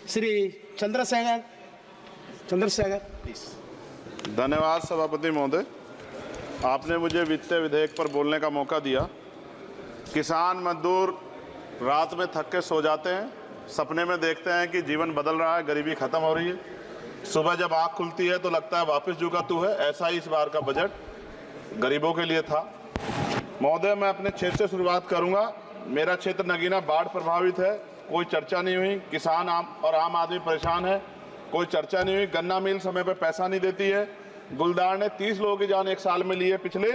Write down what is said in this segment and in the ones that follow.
Shri Chandrashekhar please. धन्यवाद सभापति महोदय, आपने मुझे वित्तीय विधेयक पर बोलने का मौका दिया। किसान मजदूर रात में थक के सो जाते हैं, सपने में देखते हैं कि जीवन बदल रहा है, गरीबी खत्म हो रही है। सुबह जब आँख खुलती है तो लगता है वापस जू का तू है। ऐसा ही इस बार का बजट गरीबों के लिए था। महोदय, मैं अपने क्षेत्र से शुरुआत करूंगा। मेरा क्षेत्र नगीना बाढ़ प्रभावित है, कोई चर्चा नहीं हुई। किसान आम आदमी परेशान है, कोई चर्चा नहीं हुई। गन्ना मिल समय पर पैसा नहीं देती है। गुलदार ने 30 लोगों की जान एक साल में ली है पिछले,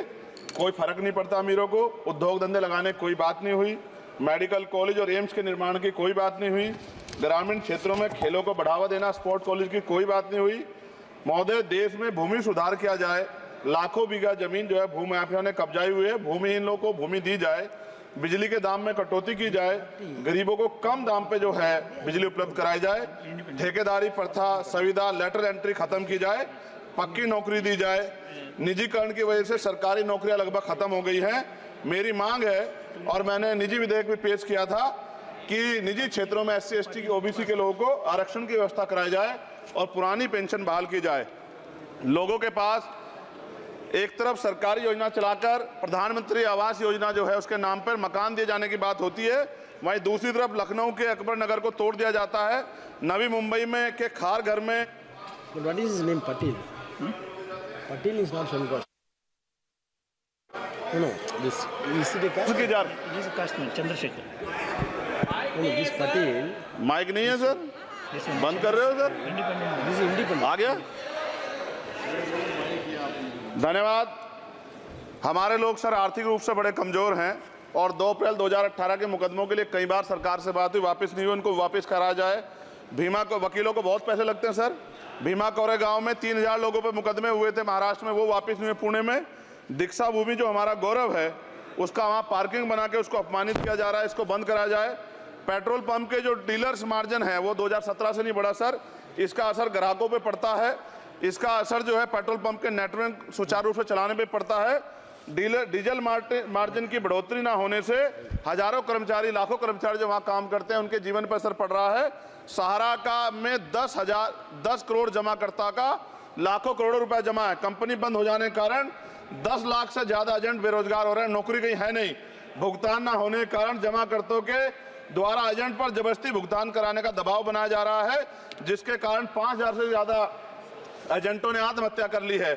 कोई फर्क नहीं पड़ता अमीरों को। उद्योग धंधे लगाने कोई बात नहीं हुई। मेडिकल कॉलेज और एम्स के निर्माण की कोई बात नहीं हुई। ग्रामीण क्षेत्रों में खेलों को बढ़ावा देना, स्पोर्ट कॉलेज की कोई बात नहीं हुई। महोदय, देश में भूमि सुधार किया जाए। लाखों बीघा जमीन जो है भूमाफिया ने कब्जाई हुई है, भूमिहीन लोगों को भूमि दी जाए। बिजली के दाम में कटौती की जाए, गरीबों को कम दाम पे जो है बिजली उपलब्ध कराई जाए। ठेकेदारी प्रथा, संविदा, लेटर एंट्री खत्म की जाए, पक्की नौकरी दी जाए। निजीकरण की वजह से सरकारी नौकरियां लगभग खत्म हो गई हैं। मेरी मांग है, और मैंने निजी विधेयक भी पेश किया था, कि निजी क्षेत्रों में SC ST की OBC के लोगों को आरक्षण की व्यवस्था कराई जाए और पुरानी पेंशन बहाल की जाए। लोगों के पास एक तरफ सरकारी योजना चलाकर प्रधानमंत्री आवास योजना जो है उसके नाम पर मकान दिए जाने की बात होती है, वहीं दूसरी तरफ लखनऊ के अकबर नगर को तोड़ दिया जाता है। नवी मुंबई में के खार घर में What is his name? Patil. Patil is not Shankar. No, this is the caste. की जा This is caste man, Chandrasekhar. No, this Patil. Mike नहीं है सर, This one, बंद कर रहे हो sir? independent. This is independent. आ गया। धन्यवाद। हमारे लोग सर आर्थिक रूप से बड़े कमजोर हैं और 2 अप्रैल 2018 के मुकदमों के लिए कई बार सरकार से बात हुई, वापस नहीं हुई। उनको वापस करा जाए। भीमा को वकीलों को बहुत पैसे लगते हैं सर। भीमा कोरे गांव में 3000 लोगों पे मुकदमे हुए थे महाराष्ट्र में, वो वापस नहीं हुए। पुणे में दीक्षा भूमि जो हमारा गौरव है, उसका वहाँ पार्किंग बना के उसको अपमानित किया जा रहा है, इसको बंद कराया जाए। पेट्रोल पंप के जो डीलर्स मार्जिन है वो 2017 से नहीं बढ़ा सर, इसका असर ग्राहकों पे पड़ता है। इसका असर जो है पेट्रोल पंप के नेटवर्क सुचारू रूप से चलाने पे पड़ता है। डीजल मार्जिन की बढ़ोतरी ना होने से हजारों कर्मचारी, लाखों कर्मचारी जो वहाँ काम करते हैं उनके जीवन पर असर पड़ रहा है। सहारा का में 10 करोड़ जमाकर्ता का लाखों करोड़ों रुपए जमा है। कंपनी बंद हो जाने के कारण 10 लाख से ज्यादा एजेंट बेरोजगार हो रहे हैं, नौकरी कहीं है नहीं। भुगतान ना होने के कारण जमाकर्ताओं के द्वारा एजेंट पर जबरदस्ती भुगतान कराने का दबाव बनाया जा रहा है, जिसके कारण 5000 से ज्यादा एजेंटों ने आत्महत्या कर ली है।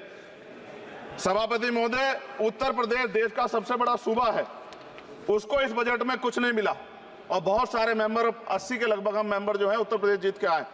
सभापति महोदय, उत्तर प्रदेश देश का सबसे बड़ा सूबा है, उसको इस बजट में कुछ नहीं मिला और बहुत सारे मेंबर, 80 के लगभग हम मेंबर जो है उत्तर प्रदेश जीत के आए,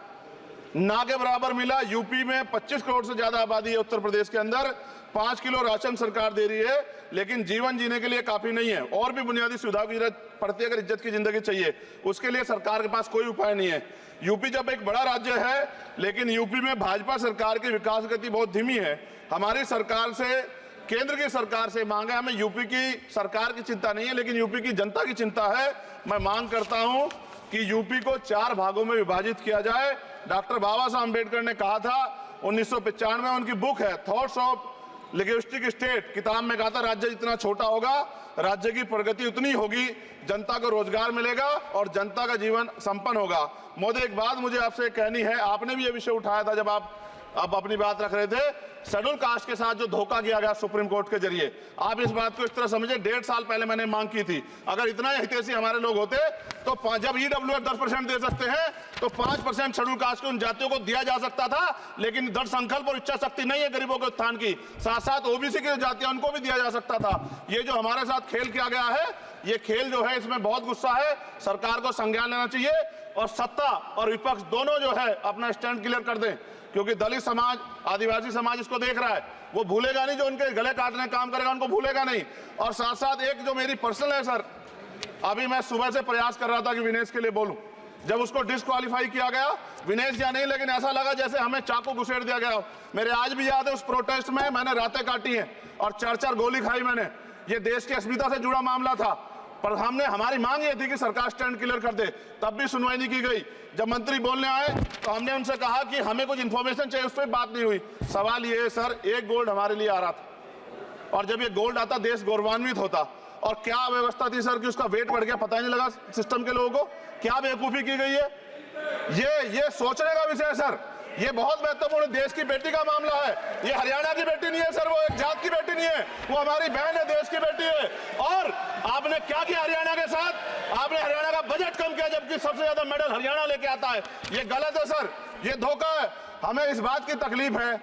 ना के बराबर मिला। यूपी में 25 करोड़ से ज्यादा आबादी है उत्तर प्रदेश के अंदर, 5 किलो राशन सरकार दे रही है, लेकिन जीवन जीने के लिए काफी नहीं है। और भी बुनियादी सुविधाओं की जरूरत पड़ती है। अगर इज्जत की जिंदगी चाहिए, उसके लिए सरकार के पास कोई उपाय नहीं है। यूपी जब एक बड़ा राज्य है, लेकिन यूपी में भाजपा सरकार की विकास गति बहुत धीमी है। हमारी सरकार से, केंद्र की सरकार से मांग है, हमें यूपी की सरकार की चिंता नहीं है, लेकिन यूपी की जनता की चिंता है। मैं मांग करता हूं कि यूपी को 4 भागों में विभाजित किया जाए। डॉक्टर बाबा साहब अम्बेडकर ने कहा था 1995 में, उनकी बुक है थॉट्स ऑफ लिंग्विस्टिक स्टेट, किताब में कहा था राज्य जितना छोटा होगा राज्य की प्रगति उतनी होगी, जनता को रोजगार मिलेगा और जनता का जीवन संपन्न होगा। मोदी, एक बात मुझे आपसे कहनी है, आपने भी ये विषय उठाया था जब आप अपनी बात रख रहे थे, शेड्यूल कास्ट के साथ जो धोखा किया गया सुप्रीम कोर्ट के जरिए, आप इस बात को इस तरह समझे। 1.5 साल पहले मैंने मांग की थी, अगर इतना हितैषी हमारे लोग होते तो जब EWF 10% दे सकते हैं तो 5% शेड्यूल कास्ट के उन जातियों को दिया जा सकता था, लेकिन दृढ़ संकल्प और इच्छा शक्ति नहीं है गरीबों के उत्थान की। साथ साथ OBC की जातियां, उनको भी दिया जा सकता था। ये जो हमारे साथ खेल किया गया है, ये खेल जो है इसमें बहुत गुस्सा है, सरकार को संज्ञान लेना चाहिए और सत्ता और विपक्ष दोनों जो है अपना स्टैंड क्लियर कर दें, क्योंकि दलित समाज, आदिवासी समाज इसको देख रहा है, वो भूलेगा नहीं। जो उनके गले काटने का काम करेगा उनको भूलेगा नहीं। और साथ साथ एक जो मेरी पर्सनल है सर, अभी मैं सुबह से प्रयास कर रहा था कि विनेश के लिए बोलूं, जब उसको डिस्क्वालीफाई किया गया, विनेश या नहीं, लेकिन ऐसा लगा जैसे हमें चाकू घुसेड़ दिया गया। मेरे आज भी याद है उस प्रोटेस्ट में मैंने रातें काटी हैं और 4-4 गोली खाई मैंने। ये देश की अस्मिता से जुड़ा मामला था, पर हमारी मांग ये थी कि सरकार स्टैंड क्लियर कर दे, तब भी सुनवाई नहीं की गई। जब मंत्री बोलने आए तो हमने उनसे कहा कि हमें कुछ इंफॉर्मेशन चाहिए, उस पर बात नहीं हुई। सवाल ये है सर, 1 गोल्ड हमारे लिए आ रहा था, और जब ये गोल्ड आता देश गौरवान्वित होता। और क्या व्यवस्था थी सर कि उसका वेट बढ़ गया, पता ही नहीं लगा सिस्टम के लोगों को। क्या बेवकूफी की गई है। ये सोचने का विषय है सर। ये बहुत महत्वपूर्ण देश की बेटी का मामला है। ये हरियाणा की बेटी नहीं है सर, वो एक जात की बेटी नहीं है, वो हमारी बहन है, देश की बेटी है। और आपने क्या किया हरियाणा के साथ? आपने हरियाणा का बजट कम किया, जबकि सबसे ज्यादा मेडल हरियाणा लेके आता है। ये गलत है सर, ये धोखा है। हमें इस बात की तकलीफ है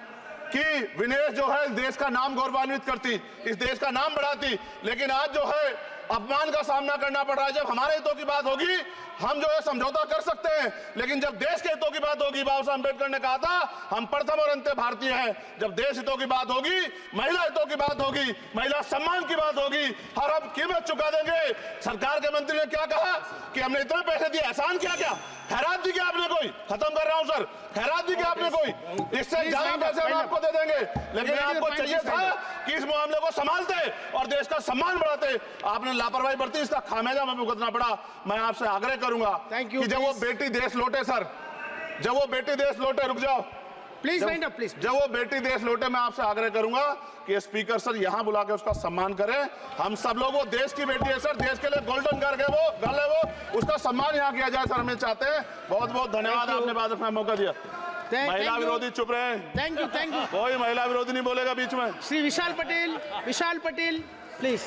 कि विनेश जो है देश का नाम गौरवान्वित करती, इस देश का नाम बढ़ाती, लेकिन आज जो है अपमान का सामना करना पड़ रहा है। जब हमारे हितों की बात होगी हम जो है समझौता कर सकते हैं, लेकिन जब देश के हितों की बात होगी, बाबा साहब अम्बेडकर ने कहा था हम प्रथम और अंत्य भारतीय हैं। जब देश हितों की बात होगी, महिला हितों की बात होगी, महिला सम्मान की बात होगी, हर हम कीमत चुका देंगे। सरकार के मंत्री ने क्या कहा कि हमने इतने पैसे दिए, एहसान किया क्या? खैरात दी क्या आपने कोई? खत्म कर रहा हूं सर, खैरात दी क्या आपने कोई? इससे ज्यादा पैसे हम आपको दे देंगे, लेकिन आपको चाहिए था कि इस मामले को संभालते और देश का सम्मान बढ़ाते। आपने लापरवाही बरती, इसका खामियाजा हमें भुगतना पड़ा। मैं आपसे आग्रह करूंगा कि जब वो बेटी देश लौटे सर, जब वो बेटी देश लौटे, रुक जाओ प्लीज वाइंड अप प्लीज। जब वो बेटी देश लौटे, मैं आपसे आग्रह करूंगा कि स्पीकर सर यहां बुला के उसका सम्मान करें। हम सब लोग, वो देश की बेटी है सर, देश के लिए गोल्डन गर्ल है वो, गर्ल है वो, उसका सम्मान यहां किया जाए सर, हमें चाहते हैं। बहुत बहुत धन्यवाद, आपने बात रखने का मौका दिया। महिला विरोधी चुप रहे। Thank you. कोई महिला विरोधी नहीं बोलेगा बीच में। श्री विशाल पटेल प्लीज।